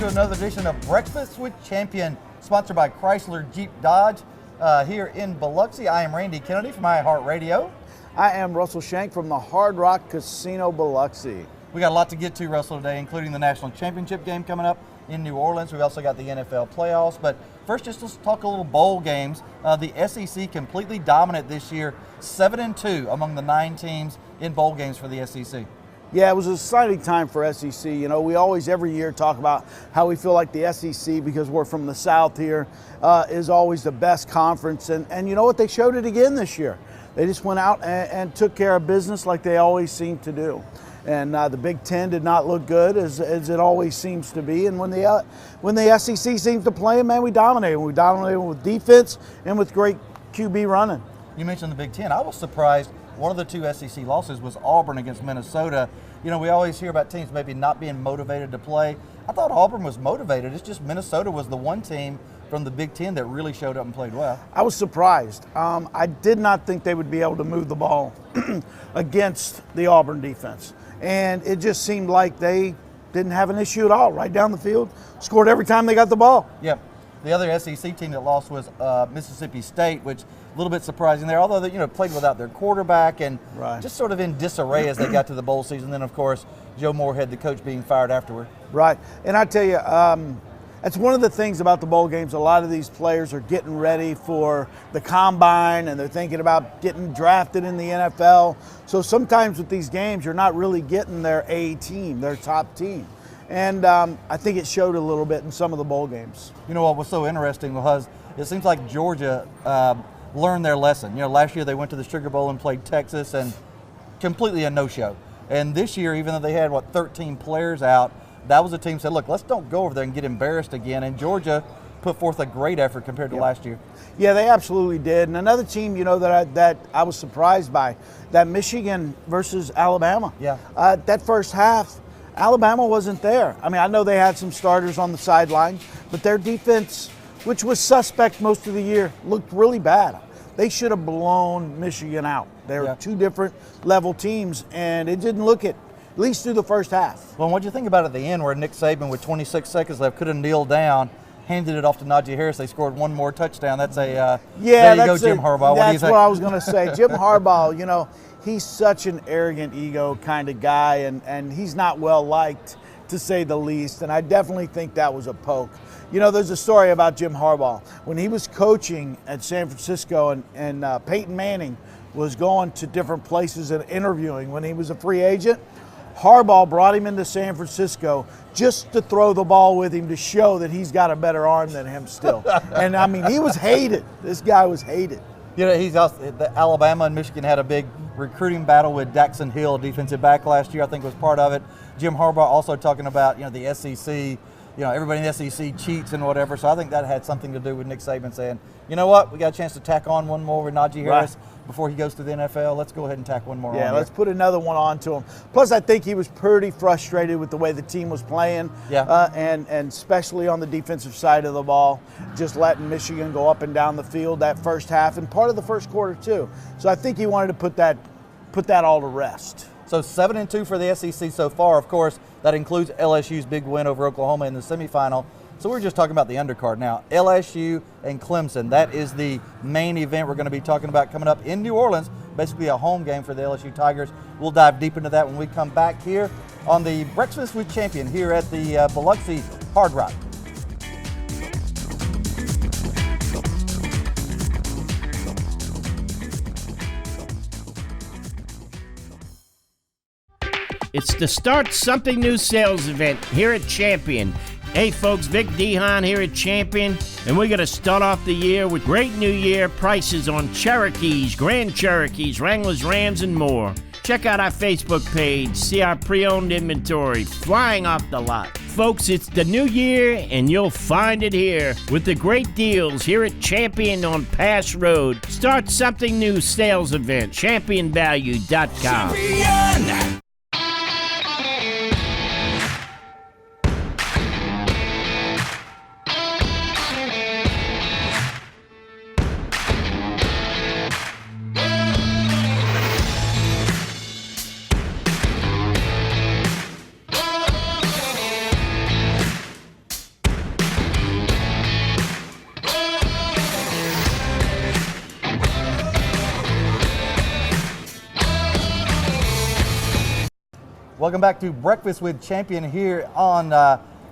to another edition of Breakfast with Champion, sponsored by Chrysler Jeep Dodge here in Biloxi. I am Randy Kennedy from iHeartRadio. I am Russell Shank from the Hard Rock Casino, Biloxi. We got a lot to get to, Russell, today, including the National Championship game coming up in New Orleans. We've also got the NFL playoffs. But first, just let's talk a little bowl games. The SEC completely dominant this year, 7-2 among the 9 teams in bowl games for the SEC. Yeah, it was an exciting time for SEC. You know, we always every year talk about how we feel like the SEC, because we're from the South here, is always the best conference. And you know what? They showed it again this year. They just went out and took care of business like they always seem to do. And the Big Ten did not look good, as it always seems to be. And when the SEC seems to play, man, we dominate. We dominate with defense and with great QB running. You mentioned the Big Ten. I was surprised. One of the 2 SEC losses was Auburn against Minnesota. You know, we always hear about teams maybe not being motivated to play. I thought Auburn was motivated. It's just Minnesota was the one team from the Big Ten that really showed up and played well. I was surprised. I did not think they would be able to move the ball against the Auburn defense. And it just seemed like they didn't have an issue at all. Right down the field, scored every time they got the ball. Yep. The other SEC team that lost was Mississippi State, which a little bit surprising there, although they played without their quarterback and just sort of in disarray as they got to the bowl season. Then, of course, Joe Moorhead, the coach, being fired afterward. Right. And I tell you, that's one of the things about the bowl games. A lot of these players are getting ready for the combine, and they're thinking about getting drafted in the NFL. So sometimes with these games, you're not really getting their A team, their top team. And I think it showed a little bit in some of the bowl games. You know what was so interesting was it seems like Georgia learned their lesson. You know, last year they went to the Sugar Bowl and played Texas, and completely a no-show. And this year, even though they had, 13 players out, that was a team that said, look, let's don't go over there and get embarrassed again. And Georgia put forth a great effort compared to last year. Yeah, they absolutely did. And another team, that I was surprised by, that Michigan versus Alabama. Yeah. That first half, Alabama wasn't there. I mean, I know they had some starters on the sideline, but their defense, which was suspect most of the year, looked really bad. They should have blown Michigan out. They were 2 different level teams, and it didn't look it, at least through the first half. Well, what'd you think about at the end where Nick Saban, with 26 seconds left, could have kneeled down, handed it off to Najee Harris? They scored one more touchdown. That's there you go, Jim Harbaugh. That's what I was going to say. Jim Harbaugh, he's such an arrogant ego kind of guy, and he's not well liked, to say the least. And I definitely think that was a poke. There's a story about Jim Harbaugh. When he was coaching at San Francisco and Peyton Manning was going to different places and interviewing when he was a free agent, Harbaugh brought him into San Francisco just to throw the ball with him to show that he's got a better arm than him still. And, I mean, he was hated. This guy was hated. He's also, Alabama and Michigan had a big recruiting battle with Daxon Hill, defensive back last year, I think was part of it. Jim Harbaugh also talking about, the SEC, everybody in the SEC cheats and whatever. So I think that had something to do with Nick Saban saying, you know what, we got a chance to tack on one more with Najee Harris before he goes to the NFL. Let's go ahead and tack one more on. Yeah, let's put another one on to him. Plus, I think he was pretty frustrated with the way the team was playing. Yeah. And especially on the defensive side of the ball, just letting Michigan go up and down the field that first half and part of the first quarter too. So I think he wanted to put that all to rest. So 7-2 for the SEC so far. Of course, that includes LSU's big win over Oklahoma in the semifinal. So we're just talking about the undercard now. LSU and Clemson, that is the main event we're going to be talking about coming up in New Orleans, basically a home game for the LSU Tigers. We'll dive deep into that when we come back here on the Breakfast with Champion here at the Biloxi Hard Rock. It's the Start Something New sales event here at Champion. Hey folks, Vic Dehan here at Champion, and we're going to start off the year with great New Year prices on Cherokees, Grand Cherokees, Wranglers, Rams, and more. Check out our Facebook page, see our pre-owned inventory flying off the lot. Folks, it's the new year, and you'll find it here with the great deals here at Champion on Pass Road. Start Something New sales event, championvalue.com. Champion! Welcome back to Breakfast with Champion here on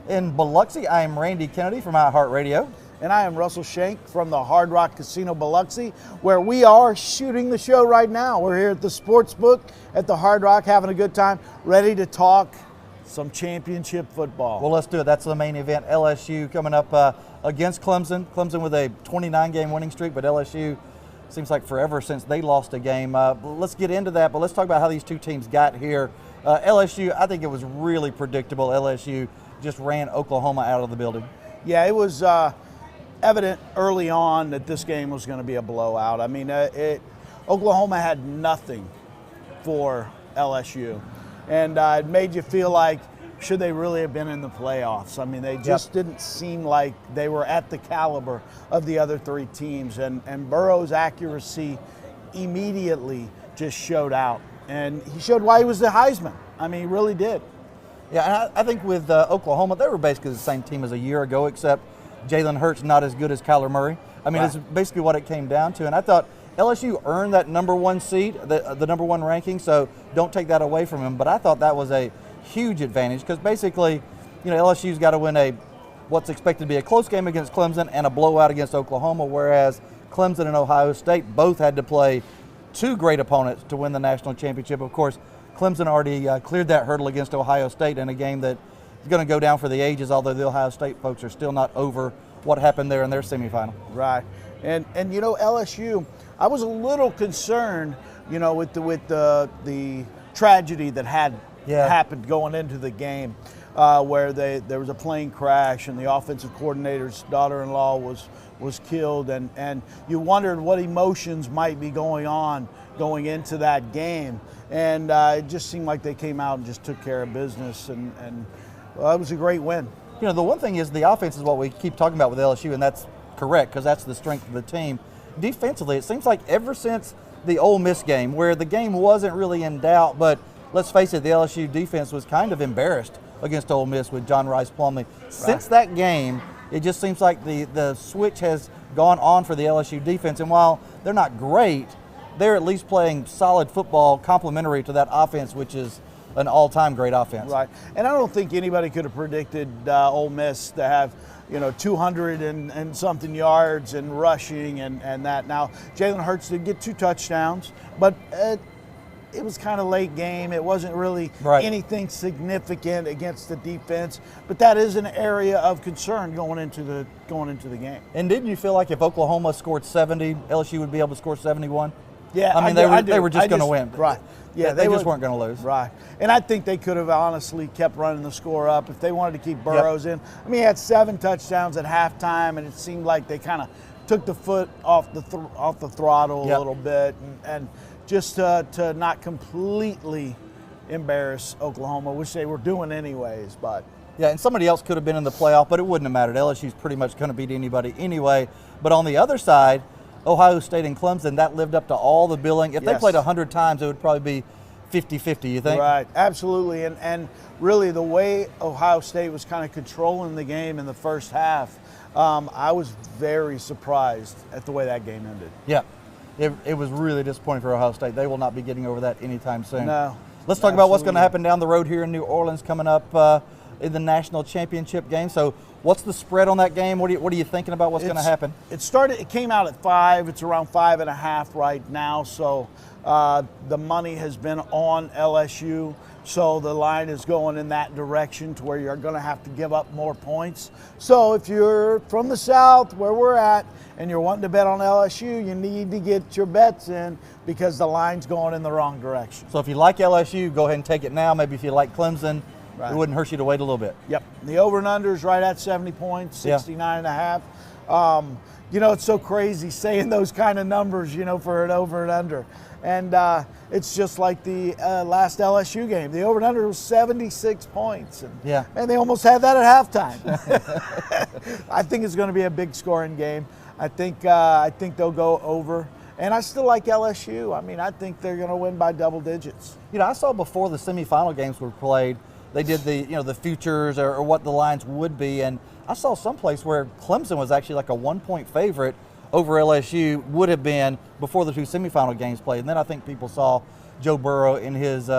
in Biloxi. I am Randy Kennedy from iHeartRadio. And I am Russell Shank from the Hard Rock Casino Biloxi, where we are shooting the show right now. We're here at the sports book at the Hard Rock, having a good time, ready to talk some championship football. Well, let's do it. That's the main event. LSU coming up against Clemson. Clemson with a 29-game winning streak, but LSU seems like forever since they lost a game. Let's get into that, but let's talk about how these two teams got here. LSU, I think it was really predictable. LSU just ran Oklahoma out of the building. Yeah, it was evident early on that this game was going to be a blowout. I mean, Oklahoma had nothing for LSU, and it made you feel like, should they really have been in the playoffs? I mean, they just didn't seem like they were at the caliber of the other three teams, and Burrow's accuracy immediately just showed out, and he showed why he was the Heisman. I mean, he really did. Yeah, and I think with Oklahoma, they were basically the same team as a year ago, except Jalen Hurts not as good as Kyler Murray. I mean, It's basically what it came down to. And I thought LSU earned that number one seed, the number one ranking, so don't take that away from him. But I thought that was a huge advantage because basically, LSU's got to win what's expected to be a close game against Clemson and a blowout against Oklahoma, whereas Clemson and Ohio State both had to play two great opponents to win the national championship. Of course, Clemson already cleared that hurdle against Ohio State in a game that is going to go down for the ages, although the Ohio State folks are still not over what happened there in their semifinal. Right. And LSU, I was a little concerned, with the tragedy that had happened going into the game, where there was a plane crash and the offensive coordinator's daughter-in-law was killed, and you wondered what emotions might be going into that game. And it just seemed like they came out and just took care of business, and it was a great win. The one thing is the offense is what we keep talking about with LSU, and that's correct because that's the strength of the team. Defensively, it seems like ever since the Ole Miss game, where the game wasn't really in doubt, but let's face it, the LSU defense was kind of embarrassed against Ole Miss with John Rice Plumlee. Since that game, it just seems like the switch has gone on for the LSU defense, and while they're not great, they're at least playing solid football complementary to that offense, which is an all-time great offense. Right, and I don't think anybody could have predicted Ole Miss to have 200 and something yards and rushing and that. Now, Jalen Hurts did get 2 touchdowns, but it was kind of late game. It wasn't really anything significant against the defense, but that is an area of concern going into the game. And didn't you feel like if Oklahoma scored 70, LSU would be able to score 71? Yeah, I mean, they were just going to win. Right. Yeah, they just weren't going to lose. Right. And I think they could have honestly kept running the score up if they wanted to keep Burrows in. I mean, he had 7 touchdowns at halftime, and it seemed like they kind of took the foot off the throttle a little bit, and just to not completely embarrass Oklahoma, which they were doing anyways. But yeah, and somebody else could have been in the playoff, but it wouldn't have mattered. LSU's pretty much going to beat anybody anyway. But on the other side, Ohio State and Clemson, that lived up to all the billing. If they played 100 times, it would probably be 50-50, you think? Right, absolutely. And really the way Ohio State was kind of controlling the game in the first half, I was very surprised at the way that game ended. Yeah, it was really disappointing for Ohio State. They will not be getting over that anytime soon. No. Let's talk about what's going to happen down the road here in New Orleans coming up in the national championship game. So what's the spread on that game? What are you thinking about what's going to happen? It came out at 5. It's around 5.5 right now. So the money has been on LSU. So the line is going in that direction to where you're going to have to give up more points. So if you're from the South, where we're at, and you're wanting to bet on LSU, you need to get your bets in because the line's going in the wrong direction. So if you like LSU, go ahead and take it now. Maybe if you like Clemson, it wouldn't hurt you to wait a little bit. Yep. The over and under is right at 70 points, 69.5. It's so crazy saying those kind of numbers, for an over and under. And it's just like the last LSU game. The over and under was 76 points. And they almost had that at halftime. I think it's going to be a big scoring game. I think they'll go over. And I still like LSU. I mean, I think they're going to win by double digits. I saw before the semifinal games were played, they did the futures or what the lines would be, and I saw someplace where Clemson was actually like a 1-point favorite over LSU would have been before the 2 semifinal games played. And then I think people saw Joe Burrow in his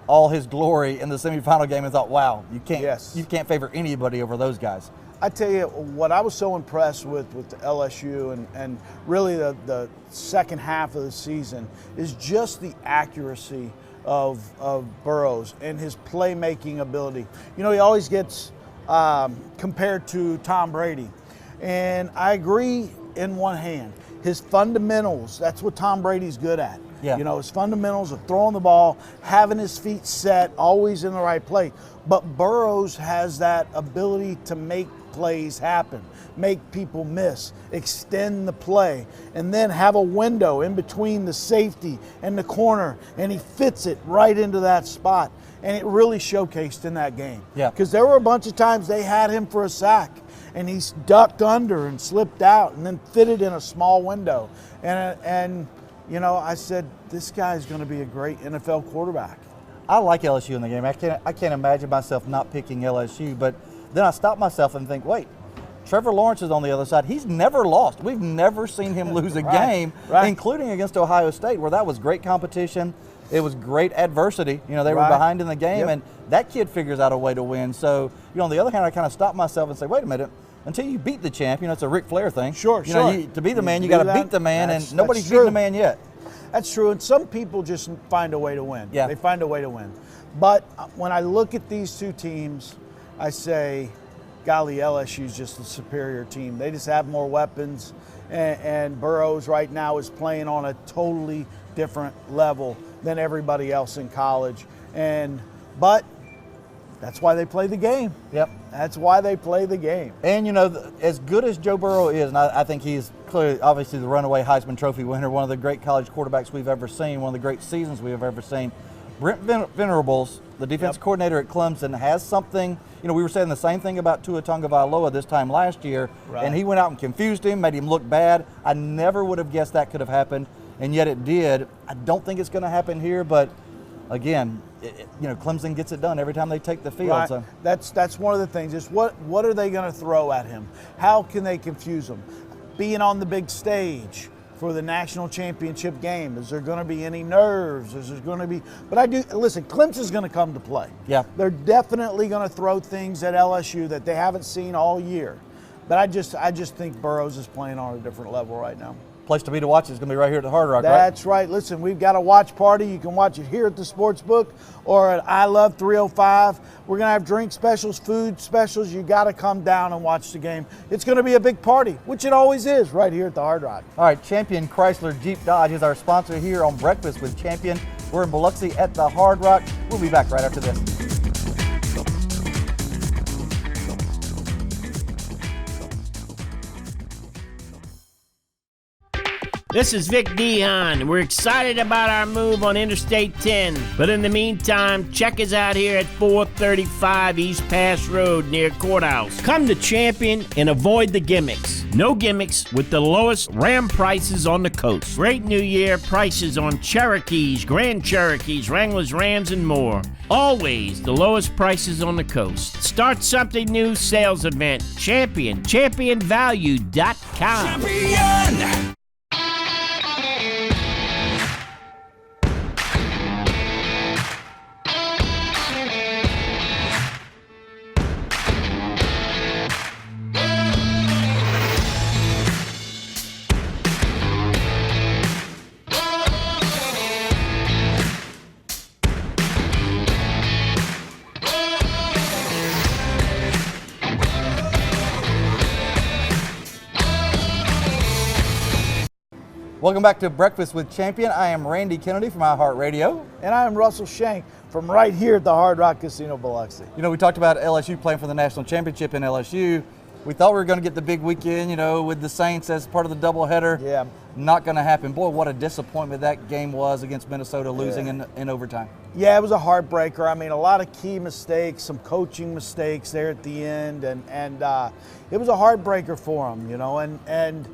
all his glory in the semifinal game and thought, wow, you Yes. can't favor anybody over those guys. I tell you what, I was so impressed with LSU and really the second half of the season is just the accuracy of Burrows and his playmaking ability. You know, he always gets compared to Tom Brady, and I agree in one hand. His fundamentals, that's what Tom Brady's good at. Yeah. You know, his fundamentals of throwing the ball, having his feet set, always in the right place. But Burrows has that ability to make plays happen, make people miss, extend the play, and then have a window in between the safety and the corner, and he fits it right into that spot. And it really showcased in that game. Yeah. Because there were a bunch of times they had him for a sack, and he's ducked under and slipped out and then fitted in a small window. And you know, I said, this guy's going to be a great NFL quarterback. I like LSU in the game. I can't imagine myself not picking LSU, but then I stop myself and think, wait, Trevor Lawrence is on the other side. He's never lost. We've never seen him lose a game, including against Ohio State, where that was great competition. It was great adversity. You know, they were behind in the game, and that kid figures out a way to win. So, you know, on the other hand, I kind of stop myself and say, wait a minute, until you beat the champ, you know, it's a Ric Flair thing. Sure, you know, to be the man, you got to beat the man, and nobody's beaten the man yet. That's true, and some people just find a way to win. Yeah. They find a way to win. But when I look at these two teams, I say, golly, LSU's just the superior team. They just have more weapons, and Burrows right now is playing on a totally different level than everybody else in college. But that's why they play the game. Yep. That's why they play the game. And, you know, as good as Joe Burrow is, and I think he's clearly, obviously, the runaway Heisman Trophy winner, one of the great college quarterbacks we've ever seen, one of the great seasons we have ever seen. Brent Venerables, the defense coordinator at Clemson, has something. You know, we were saying the same thing about Tua Tagovailoa this time last year, and he went out and confused him, made him look bad. I never would have guessed that could have happened, and yet it did. I don't think it's going to happen here, but again, you know, Clemson gets it done every time they take the field. Right. So. That's one of the things. Is what are they going to throw at him? How can they confuse him? Being on the big stage for the national championship game, is there going to be any nerves? Is there going to be? But listen, Clemson's going to come to play. Yeah. They're definitely going to throw things at LSU that they haven't seen all year. But I just think Burrows is playing on a different level right now. Place to be to watch is going to be right here at the Hard Rock, right? That's right. Listen, we've got a watch party. You can watch it here at the Sportsbook or at I Love 305. We're going to have drink specials, food specials. You got to come down and watch the game. It's going to be a big party, which it always is right here at the Hard Rock. All right, Champion Chrysler Jeep Dodge is our sponsor here on Breakfast with Champion. We're in Biloxi at the Hard Rock. We'll be back right after this. This is Vic Dehan. We're excited about our move on Interstate 10. But in the meantime, check us out here at 435 East Pass Road near Courthouse. Come to Champion and avoid the gimmicks. No gimmicks with the lowest Ram prices on the coast. Great New Year prices on Cherokees, Grand Cherokees, Wranglers, Rams, and more. Always the lowest prices on the coast. Start something new sales event. Champion. ChampionValue.com. Champion! Welcome back to Breakfast with Champion. I am Randy Kennedy from iHeartRadio. And I am Russell Shank from right here at the Hard Rock Casino, Biloxi. You know, we talked about LSU playing for the national championship in LSU. We thought we were going to get the big weekend, you know, with the Saints as part of the doubleheader. Yeah. Not going to happen. Boy, what a disappointment that game was against Minnesota, losing in overtime. Yeah, it was a heartbreaker. I mean, a lot of key mistakes, some coaching mistakes there at the end, and it was a heartbreaker for them, you know, and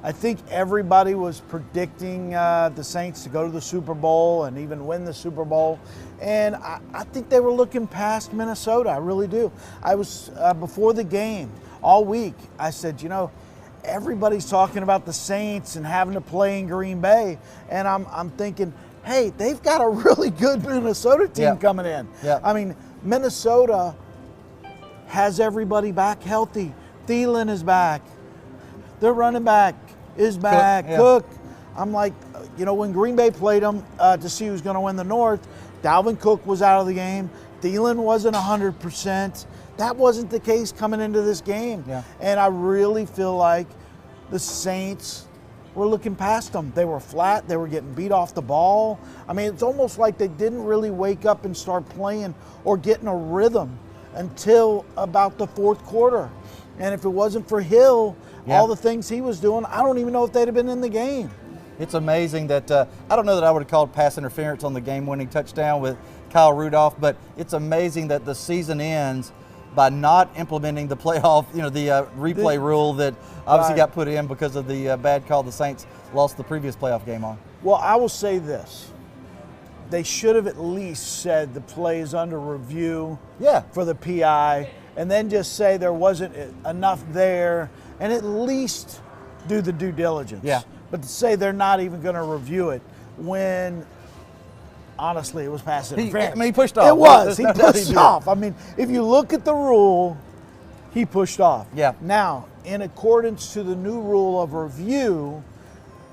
I think everybody was predicting the Saints to go to the Super Bowl and even win the Super Bowl. And I think they were looking past Minnesota. I really do. I was, before the game, all week, I said, you know, everybody's talking about the Saints and having to play in Green Bay. And I'm thinking, hey, they've got a really good Minnesota team coming in. Yeah. I mean, Minnesota has everybody back healthy. Thielen is back. Their running back is back. Cook. I'm like, when Green Bay played them to see who's going to win the North, Dalvin Cook was out of the game. Thielen wasn't 100%. That wasn't the case coming into this game. Yeah. And I really feel like the Saints were looking past them. They were flat. They were getting beat off the ball. I mean, it's almost like they didn't really wake up and start playing or getting a rhythm until about the fourth quarter. And if it wasn't for Hill, all the things he was doing, I don't even know if they'd have been in the game. It's amazing that I don't know that I would have called pass interference on the game-winning touchdown with Kyle Rudolph, but it's amazing that the season ends by not implementing the playoff, the replay rule that obviously got put in because of the bad call the Saints lost the previous playoff game on. Well, I will say this. They should have at least said the play is under review for the PI, and then just say there wasn't enough there, and at least do the due diligence. Yeah. But to say they're not even going to review it when, honestly, it was pass interference. He pushed off. It was. He pushed off. I mean, if you look at the rule, he pushed off. Yeah. Now, in accordance to the new rule of review,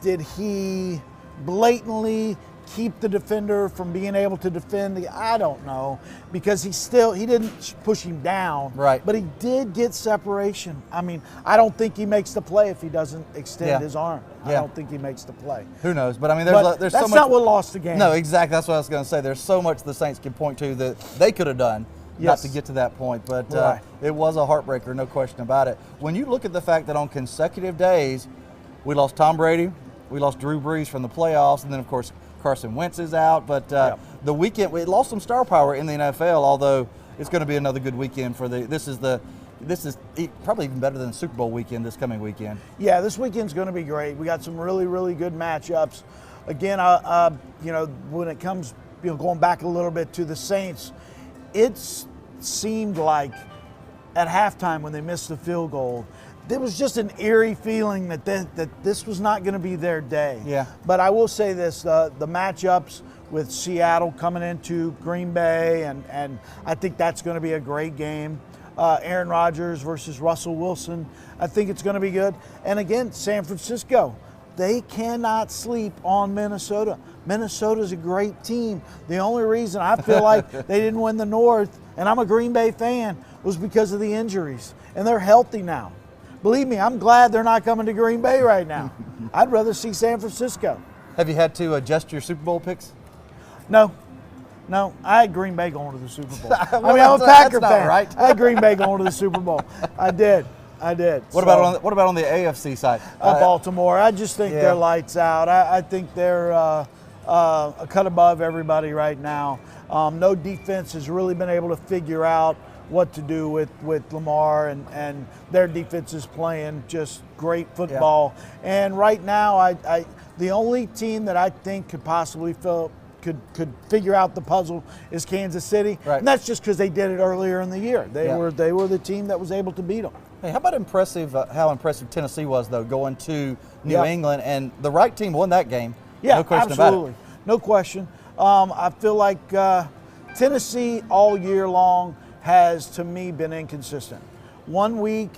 did he blatantly keep the defender from being able to defend? I don't know, because he didn't push him down. Right. But he did get separation. I mean, I don't think he makes the play if he doesn't extend his arm. I don't think he makes the play. Who knows? But I mean, there's that's so much. not what lost the game. No, exactly. That's what I was going to say. There's so much the Saints can point to that they could have done not to get to that point. But it was a heartbreaker, no question about it. When you look at the fact that on consecutive days, we lost Tom Brady, we lost Drew Brees from the playoffs, and then, of course, Carson Wentz is out. But the weekend, we lost some star power in the NFL, although it's going to be another good weekend for this is probably even better than the Super Bowl weekend this coming weekend. Yeah, this weekend's going to be great. We got some really, really good matchups. Again, when it comes, going back a little bit to the Saints, it seemed like at halftime when they missed the field goal, there was just an eerie feeling that this was not going to be their day. Yeah. But I will say this, the matchups with Seattle coming into Green Bay, and I think that's going to be a great game. Aaron Rodgers versus Russell Wilson, I think it's going to be good. And again, San Francisco, they cannot sleep on Minnesota. Minnesota's a great team. The only reason I feel like they didn't win the North, and I'm a Green Bay fan, was because of the injuries. And they're healthy now. Believe me, I'm glad they're not coming to Green Bay right now. I'd rather see San Francisco. Have you had to adjust your Super Bowl picks? No, I had Green Bay going to the Super Bowl. I'm a Packer fan. Right. I had Green Bay going to the Super Bowl. I did. What about on the AFC side? Baltimore. I just think they're lights out. I think they're a cut above everybody right now. No defense has really been able to figure out what to do with Lamar, and their defense is playing just great football. Yeah. And right now, the only team that I think could possibly could figure out the puzzle is Kansas City, and that's just because they did it earlier in the year. They were the team that was able to beat them. Hey, how about how impressive Tennessee was, though, going to New England, and the right team won that game. Yeah, no question absolutely. about it. No question. I feel like Tennessee all year long has, to me, been inconsistent. 1 week,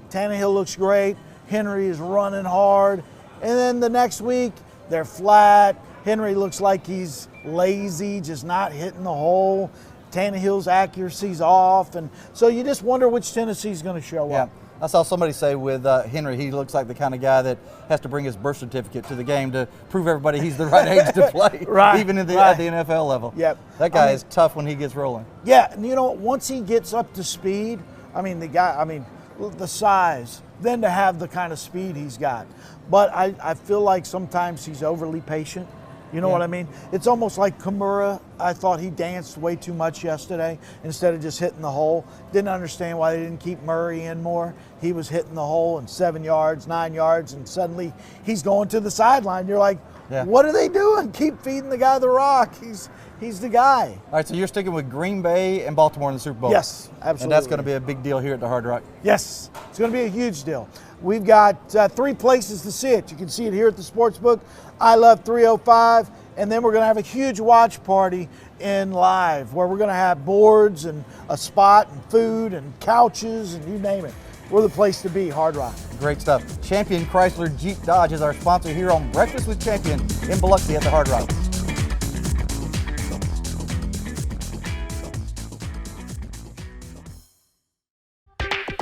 Tannehill looks great. Henry is running hard. And then the next week, they're flat. Henry looks like he's lazy, just not hitting the hole. Tannehill's accuracy's off. And so you just wonder which Tennessee's going to show up. I saw somebody say with Henry, he looks like the kind of guy that has to bring his birth certificate to the game to prove everybody he's the right age to play, even at the NFL level. Yep. That guy is tough when he gets rolling. Yeah, and once he gets up to speed, the size, then to have the kind of speed he's got. But I feel like sometimes he's overly patient. You know what I mean? It's almost like Kimura. I thought he danced way too much yesterday instead of just hitting the hole. Didn't understand why they didn't keep Murray in more. He was hitting the hole in 7 yards, 9 yards, and suddenly he's going to the sideline. You're like, what are they doing? Keep feeding the guy the rock. He's the guy. All right, so you're sticking with Green Bay and Baltimore in the Super Bowl. Yes, absolutely. And that's going to be a big deal here at the Hard Rock. Yes, it's going to be a huge deal. We've got 3 places to see it. You can see it here at the Sportsbook, I Love 305, and then we're going to have a huge watch party in live where we're going to have boards and a spot and food and couches and you name it. We're the place to be, Hard Rock. Great stuff. Champion Chrysler Jeep Dodge is our sponsor here on Breakfast with Champion in Biloxi at the Hard Rock.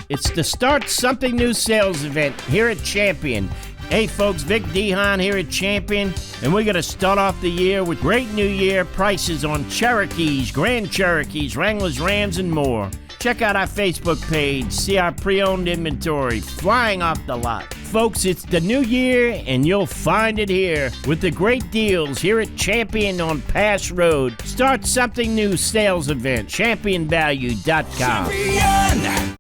It's the Start Something New sales event here at Champion. Hey folks, Vic Dehan here at Champion, and we're going to start off the year with great New Year prices on Cherokees, Grand Cherokees, Wranglers, Rams, and more. Check out our Facebook page, see our pre-owned inventory flying off the lot. Folks, it's the new year, and you'll find it here with the great deals here at Champion on Pass Road. Start Something New sales event, championvalue.com. Champion!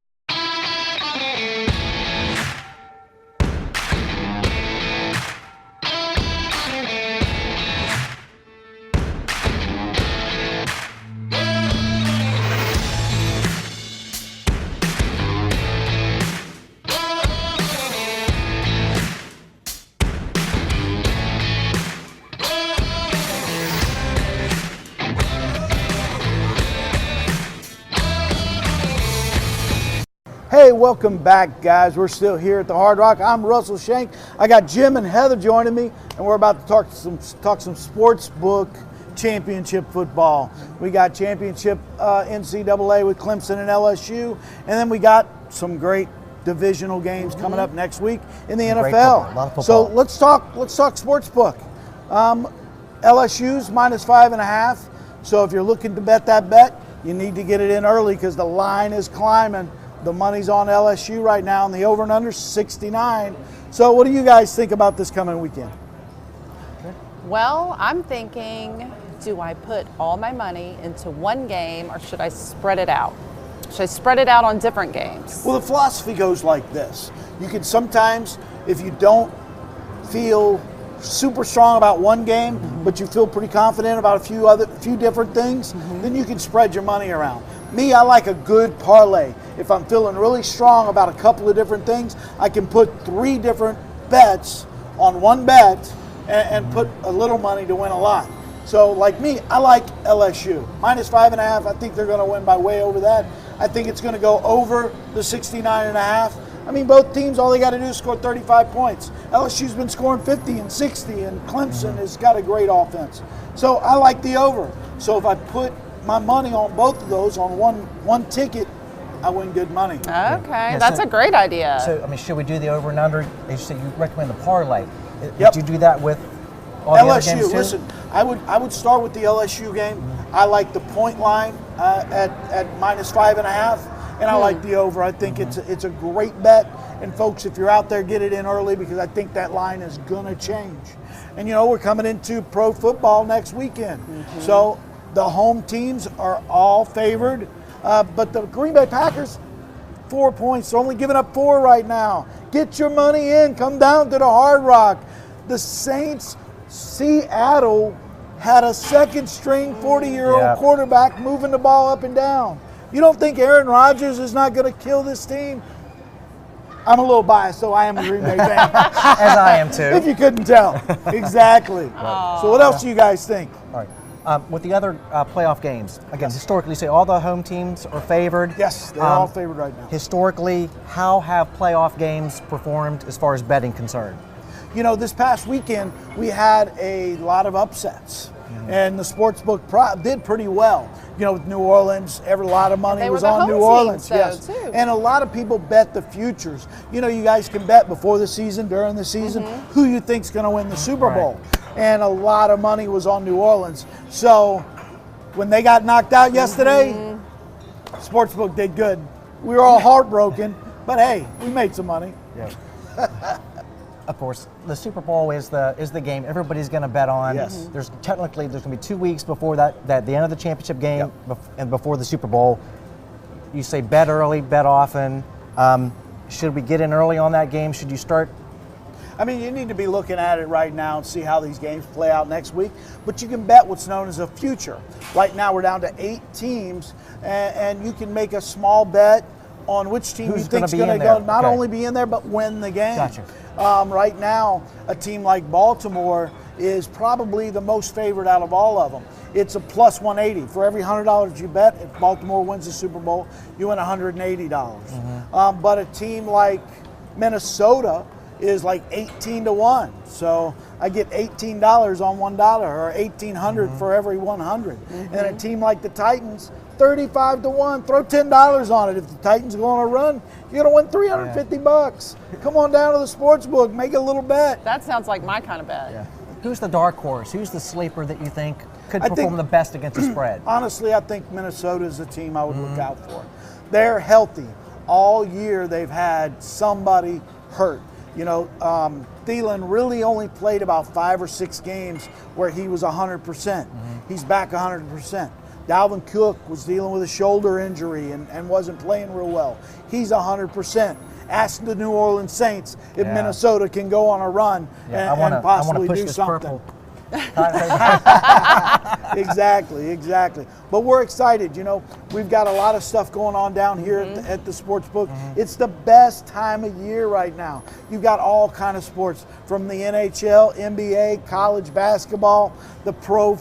Hey, welcome back, guys. We're still here at the Hard Rock. I'm Russell Shank. I got Jim and Heather joining me, and we're about to talk some sports book championship football. We got championship NCAA with Clemson and LSU, and then we got some great divisional games coming up next week in the NFL. Football, a lot of football. So let's talk sports book. LSU's -5.5. So if you're looking to bet that bet, you need to get it in early because the line is climbing. The money's on LSU right now, and the over and under 69. So what do you guys think about this coming weekend? Well, I'm thinking, do I put all my money into one game or should I spread it out? Should I spread it out on different games? Well, the philosophy goes like this. You can sometimes, if you don't feel super strong about one game, but you feel pretty confident about a few different things, then you can spread your money around. Me, I like a good parlay. If I'm feeling really strong about a couple of different things, I can put 3 different bets on one bet and put a little money to win a lot. So like me, I like LSU. -5.5, I think they're going to win by way over that. I think it's going to go over the 69.5. I mean, both teams, all they got to do is score 35 points. LSU's been scoring 50 and 60, and Clemson has got a great offense. So I like the over. So if I put my money on both of those on one ticket, I win good money. Okay, that's a great idea. So, I mean, should we do the over and under? You said you recommend the parlay. Yep. Did you do that with all the other games LSU, too? listen, I would start with the LSU game. I like the point line at -5.5, and I like the over. I think it's a great bet. And folks, if you're out there, get it in early because I think that line is gonna change. And you know, we're coming into pro football next weekend, so the home teams are all favored, but the Green Bay Packers, 4 points. They're only giving up 4 right now. Get your money in. Come down to the Hard Rock. The Saints, Seattle had a second-string 40-year-old quarterback moving the ball up and down. You don't think Aaron Rodgers is not going to kill this team? I'm a little biased, so I am a Green Bay fan. As I am too. If you couldn't tell. Exactly. So what else do you guys think? All right. With the other playoff games, again, historically, say all the home teams are favored. Yes, they're all favored right now. Historically, how have playoff games performed as far as betting concerned? You know, this past weekend, we had a lot of upsets, and the sportsbook did pretty well. You know, with New Orleans, a lot of money was on New Orleans. Yes, too. And a lot of people bet the futures. You know, you guys can bet before the season, during the season, who you think's going to win the Super Bowl. And a lot of money was on New Orleans. So when they got knocked out yesterday, sportsbook did good. We were all heartbroken, but hey, we made some money. Yeah. Of course, the Super Bowl is the game everybody's going to bet on. Yes. There's going to be 2 weeks before that the end of the championship game and before the Super Bowl. You say bet early, bet often. Should we get in early on that game? Should you start? I mean, you need to be looking at it right now and see how these games play out next week. But you can bet what's known as a future. Right now, we're down to 8 teams, and you can make a small bet on which team you think is going to go, not only be in there, but win the game. Gotcha. Right now, a team like Baltimore is probably the most favorite out of all of them. It's a plus 180. For every $100 you bet, if Baltimore wins the Super Bowl, you win $180. But a team like Minnesota is like 18 to 1. So I get $18 on $1 or 1,800 for every 100. And a team like the Titans, 35 to 1. Throw $10 on it. If the Titans go on a run, you're going to win 350 bucks. Come on down to the sports book, make a little bet. That sounds like my kind of bet. Yeah. Who's the dark horse? Who's the sleeper that you think could perform the best against the spread? Honestly, I think Minnesota is the team I would look out for. They're healthy. All year they've had somebody hurt. You know, Thielen really only played about 5 or 6 games where he was 100%. He's back 100%. Dalvin Cook was dealing with a shoulder injury and wasn't playing real well. He's 100%. Ask the New Orleans Saints if Minnesota can go on a run and possibly do something. Exactly. But we're excited. You know, we've got a lot of stuff going on down here at the sports book. It's the best time of year right now. You've got all kind of sports, from the NHL, NBA, college basketball, the pro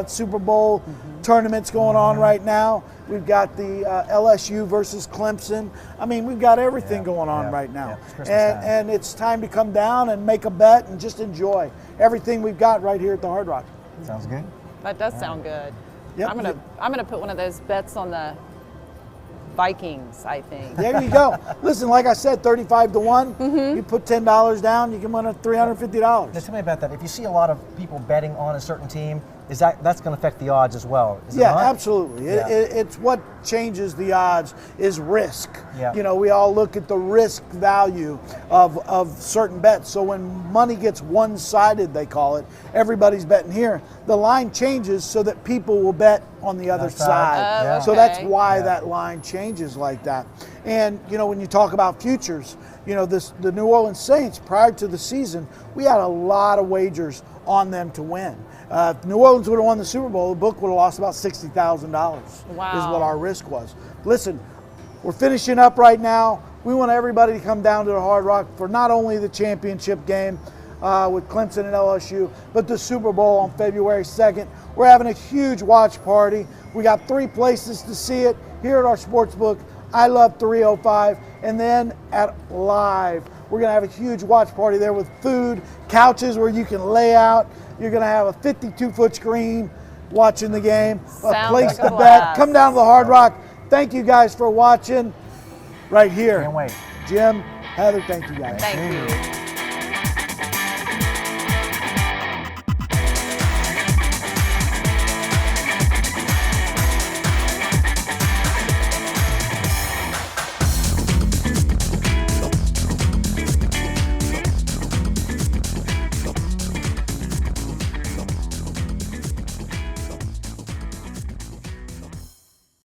Super Bowl tournaments going on right now. We've got the LSU versus Clemson. I mean, we've got everything going on right now. And it's time to come down and make a bet and just enjoy everything we've got right here at the Hard Rock. Sounds good. That does sound good. Yep. I'm gonna put one of those bets on the Vikings, I think. There you go. Listen, like I said, 35 to 1. You put $10 down, you can win $350. Now, tell me about that. If you see a lot of people betting on a certain team, that's going to affect the odds as well? Is it not? Absolutely. Yeah. It's what changes the odds is risk. Yeah. You know, we all look at the risk value of certain bets. So when money gets one-sided, they call it, everybody's betting here, the line changes so that people will bet on the other side. Oh, So okay. that's why that line changes like that. And, you know, when you talk about futures, you know, the New Orleans Saints, prior to the season, we had a lot of wagers on them to win. If New Orleans would have won the Super Bowl, the book would have lost about $60,000. Wow. Is what our risk was. Listen, we're finishing up right now. We want everybody to come down to the Hard Rock for not only the championship game with Clemson and LSU, but the Super Bowl on February 2nd. We're having a huge watch party. We got 3 places to see it here at our sports book. I Love 305, and then at Live. We're going to have a huge watch party there with food, couches where you can lay out. You're going to have a 52-foot screen watching the game, a place to bet. Come down to the Hard Rock. Thank you guys for watching right here. Can't wait. Jim, Heather, thank you guys. Thank you.